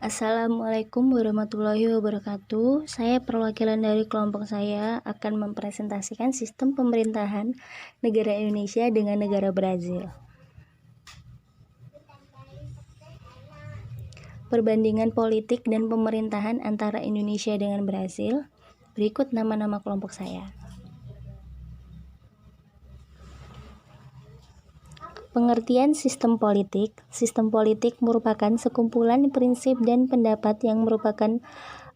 Assalamualaikum warahmatullahi wabarakatuh. Saya perwakilan dari kelompok saya akan mempresentasikan sistem pemerintahan negara Indonesia dengan negara Brazil. Perbandingan politik dan pemerintahan antara Indonesia dengan Brazil. Berikut nama-nama kelompok saya. Pengertian sistem politik. Sistem politik merupakan sekumpulan prinsip dan pendapat yang merupakan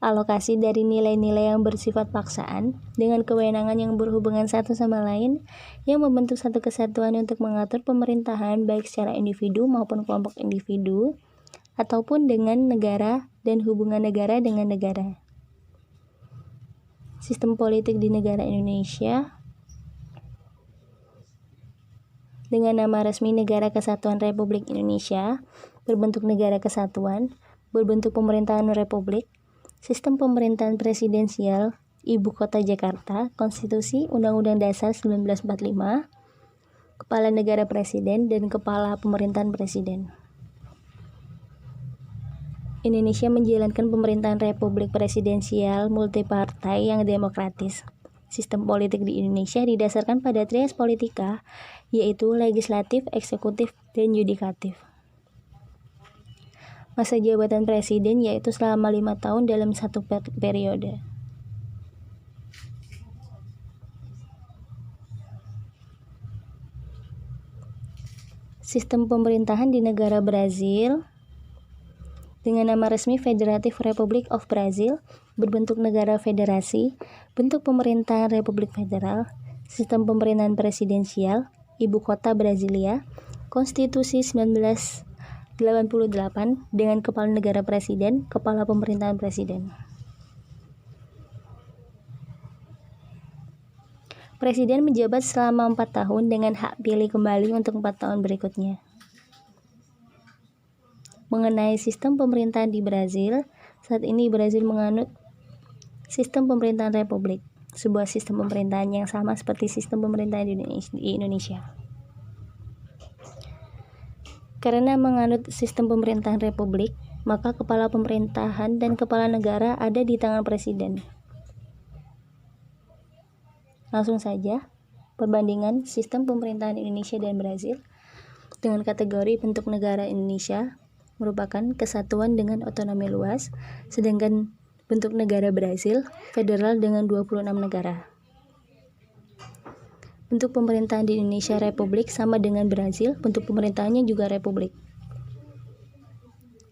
alokasi dari nilai-nilai yang bersifat paksaan dengan kewenangan yang berhubungan satu sama lain yang membentuk satu kesatuan untuk mengatur pemerintahan baik secara individu maupun kelompok individu ataupun dengan negara dan hubungan negara dengan negara. Sistem politik di negara Indonesia dengan nama resmi Negara Kesatuan Republik Indonesia, berbentuk negara kesatuan, berbentuk pemerintahan republik, sistem pemerintahan presidensial, Ibu Kota Jakarta, Konstitusi Undang-Undang Dasar 1945, Kepala Negara Presiden dan Kepala Pemerintahan Presiden. Indonesia menjalankan pemerintahan republik presidensial multipartai yang demokratis. Sistem politik di Indonesia didasarkan pada trias politika, yaitu legislatif, eksekutif, dan yudikatif. Masa jabatan presiden yaitu selama 5 tahun dalam satu periode. Sistem pemerintahan di negara Brazil dengan nama resmi Federative Republic of Brazil, berbentuk negara federasi, bentuk pemerintahan Republik Federal, sistem pemerintahan presidensial, Ibu Kota Brasilia, Konstitusi 1988 dengan Kepala Negara Presiden, Kepala Pemerintahan Presiden. Presiden menjabat selama 4 tahun dengan hak pilih kembali untuk 4 tahun berikutnya. Mengenai sistem pemerintahan di Brazil, saat ini Brazil menganut sistem pemerintahan republik, sebuah sistem pemerintahan yang sama seperti sistem pemerintahan di Indonesia. Karena menganut sistem pemerintahan republik, maka kepala pemerintahan dan kepala negara ada di tangan presiden. Langsung saja, perbandingan sistem pemerintahan Indonesia dan Brazil dengan kategori bentuk negara Indonesia merupakan kesatuan dengan otonomi luas, sedangkan bentuk negara Brazil federal dengan 26 negara. Bentuk pemerintahan di Indonesia republik sama dengan Brazil, bentuk pemerintahannya juga republik.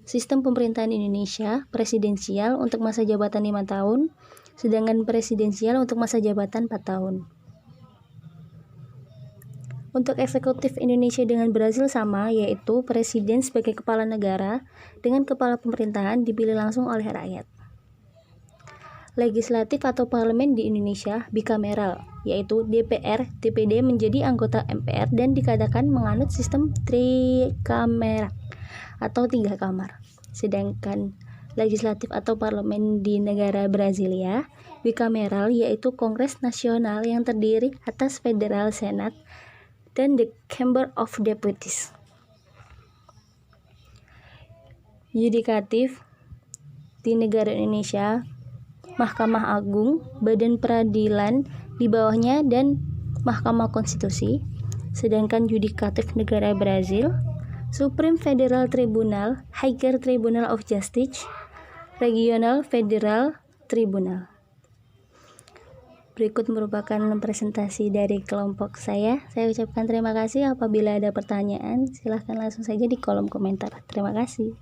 Sistem pemerintahan Indonesia presidensial untuk masa jabatan 5 tahun, sedangkan presidensial untuk masa jabatan 4 tahun. Untuk eksekutif Indonesia dengan Brazil sama, yaitu presiden sebagai kepala negara dengan kepala pemerintahan dipilih langsung oleh rakyat. Legislatif atau parlemen di Indonesia bikameral, yaitu DPR, DPD menjadi anggota MPR dan dikatakan menganut sistem trikamera atau 3 kamar. Sedangkan legislatif atau parlemen di negara Brasilia bikameral, yaitu Kongres Nasional yang terdiri atas Federal Senate dan the Chamber of Deputies. Yudikatif di negara Indonesia, Mahkamah Agung, Badan Peradilan di bawahnya dan Mahkamah Konstitusi. Sedangkan yudikatif negara Brazil, Supreme Federal Tribunal, Higher Tribunal of Justice, Regional Federal Tribunal. Berikut merupakan presentasi dari kelompok saya. Saya ucapkan terima kasih. Apabila ada pertanyaan, silahkan langsung saja di kolom komentar. Terima kasih.